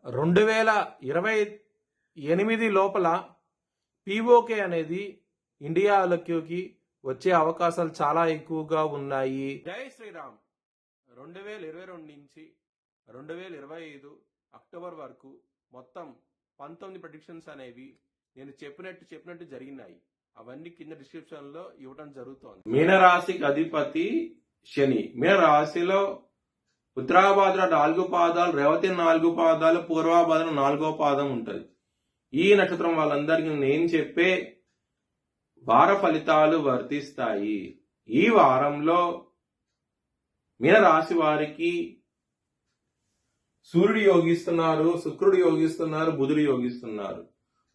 2028 లోపల పీఓకే అనేది ఇండియాలోకి వచ్చే అవకాశాలు చాలా ఎక్కువగా ఉన్నాయి. జై శ్రీరామ్. 2022 నుంచి 2025 అక్టోబర్ వరకు మొత్తం 19 ప్రెడిక్షన్స్ అనేవి నేను చెప్పినట్టు జరిగినాయి. అవన్నీ కింద డిస్క్రిప్షన్ లో ఇవ్వడం జరుగుతోంది. మీనరాశికి అధిపతి శని. మీనరాశిలో ఉత్తరాభాద్ర 4 పాదాలు, రేవతి 4 పాదాలు, పూర్వాభాద్ర 4వ పాదం ఉంటది. ఈ నక్షత్రం వాళ్ళందరికీ నేను చెప్పే వార ఫలితాలు వర్తిస్తాయి. ఈ వారంలో మీనరాశి వారికి సూర్యుడు యోగిస్తున్నారు, శుక్రుడు యోగిస్తున్నారు, బుధుడు యోగిస్తున్నారు.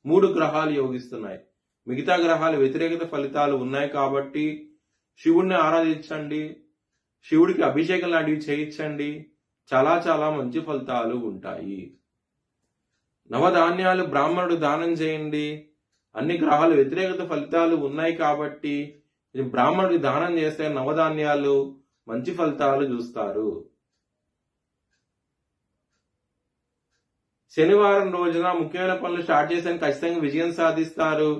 3 గ్రహాలు యోగిస్తున్నాయి. మిగతా గ్రహాలు వ్యతిరేకత ఫలితాలు ఉన్నాయి కాబట్టి శివుణ్ణి ఆరాధించండి, శివుడికి అభిషేకం లాంటివి చేయించండి. చాలా చాలా మంచి ఫలితాలు ఉంటాయి. నవధాన్యాలు బ్రాహ్మణుడు దానం చేయండి. అన్ని గ్రహాలు వ్యతిరేకత ఫలితాలు ఉన్నాయి కాబట్టి బ్రాహ్మణుడికి దానం చేస్తే నవధాన్యాలు మంచి ఫలితాలు చూస్తారు. శనివారం రోజున ముఖ్యమైన పనులు స్టార్ట్ చేసిన ఖచ్చితంగా విజయం సాధిస్తారు.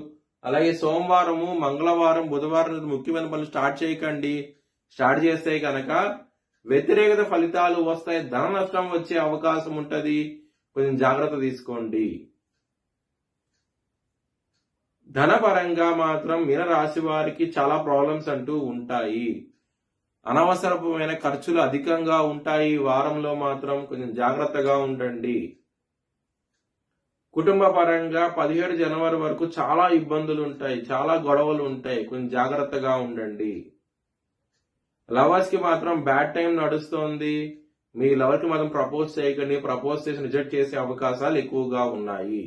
అలాగే సోమవారము, మంగళవారం, బుధవారం ముఖ్యమైన పనులు స్టార్ట్ చేయకండి. స్టార్ట్ చేస్తే కనుక వ్యతిరేకత ఫలితాలు వస్తాయి, ధన నష్టం వచ్చే అవకాశం ఉంటది. కొంచెం జాగ్రత్త తీసుకోండి. ధనపరంగా మాత్రం మీనరాశి వారికి చాలా ప్రాబ్లమ్స్ అంటూ ఉంటాయి. అనవసరమైన ఖర్చులు అధికంగా ఉంటాయి. వారంలో మాత్రం కొంచెం జాగ్రత్తగా ఉండండి. కుటుంబ పరంగా 17 జనవరి వరకు చాలా ఇబ్బందులు ఉంటాయి, చాలా గొడవలు ఉంటాయి. కొంచెం జాగ్రత్తగా ఉండండి. లవర్స్ కి మాత్రం బ్యాడ్ టైం నడుస్తోంది. మీ లవర్ కి మాత్రం ప్రపోజ్ చేయకండి. ప్రపోజ్ చేసి రిజెక్ట్ చేసే అవకాశాలు ఎక్కువగా ఉన్నాయి.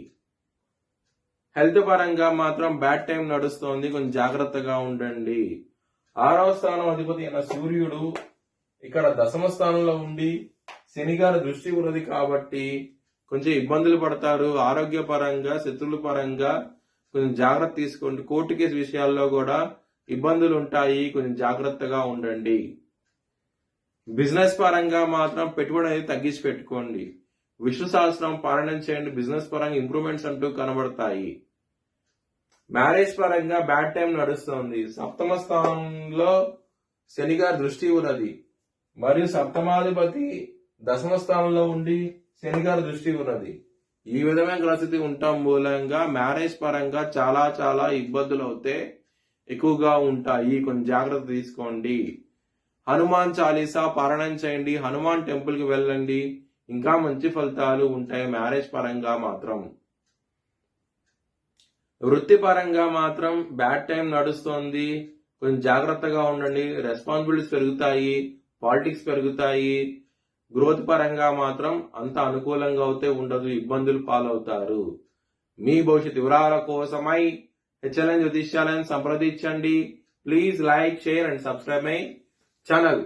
హెల్త్ పరంగా మాత్రం బ్యాడ్ టైం నడుస్తోంది. కొంచెం జాగ్రత్తగా ఉండండి. 6వ స్థానం అధిపతి అయిన సూర్యుడు ఇక్కడ 10వ స్థానంలో ఉండి శని గారి దృష్టి ఉన్నది కాబట్టి కొంచెం ఇబ్బందులు పడతారు. ఆరోగ్య పరంగా, శత్రువుల పరంగా కొంచెం జాగ్రత్త తీసుకోండి. కోర్టు కేసు విషయాల్లో కూడా ఇబ్బందులు ఉంటాయి. కొంచెం జాగ్రత్తగా ఉండండి. బిజినెస్ పరంగా మాత్రం పెట్టుబడి అనేది తగ్గించి పెట్టుకోండి. విష్ణు సహస్రం పారాయణం చేయండి. బిజినెస్ పరంగా ఇంప్రూవ్మెంట్స్ అంటూ కనబడతాయి. మ్యారేజ్ పరంగా బ్యాడ్ టైం నడుస్తుంది. 7వ స్థానంలో శని గారి దృష్టి ఉన్నది మరియు సప్తమాధిపతి 10వ స్థానంలో ఉండి శని గారి దృష్టి ఉన్నది. ఈ విధమైన గ్రహస్థితి ఉండటం మూలంగా మ్యారేజ్ పరంగా చాలా చాలా ఇబ్బందులు అవుతే ఎక్కువగా ఉంటాయి. కొంచెం జాగ్రత్త తీసుకోండి. హనుమాన్ చాలీసా పారాయణం చేయండి. హనుమాన్ టెంపుల్ కి వెళ్ళండి. ఇంకా మంచి ఫలితాలు ఉంటాయి మ్యారేజ్ పరంగా మాత్రం. వృత్తి పరంగా మాత్రం బ్యాడ్ టైం నడుస్తోంది. కొంచెం జాగ్రత్తగా ఉండండి. రెస్పాన్సిబిలిటీస్ పెరుగుతాయి, పాలిటిక్స్ పెరుగుతాయి. గ్రోత్ పరంగా మాత్రం అంత అనుకూలంగా అయితే ఉండదు, ఇబ్బందులు పాలవుతారు. మీ భవిష్యత్ వివరాల కోసమై హెచ్ఎల్ఎన్ జ్యోతిష్యాలను సంప్రదించండి. Please like, share and subscribe my channel.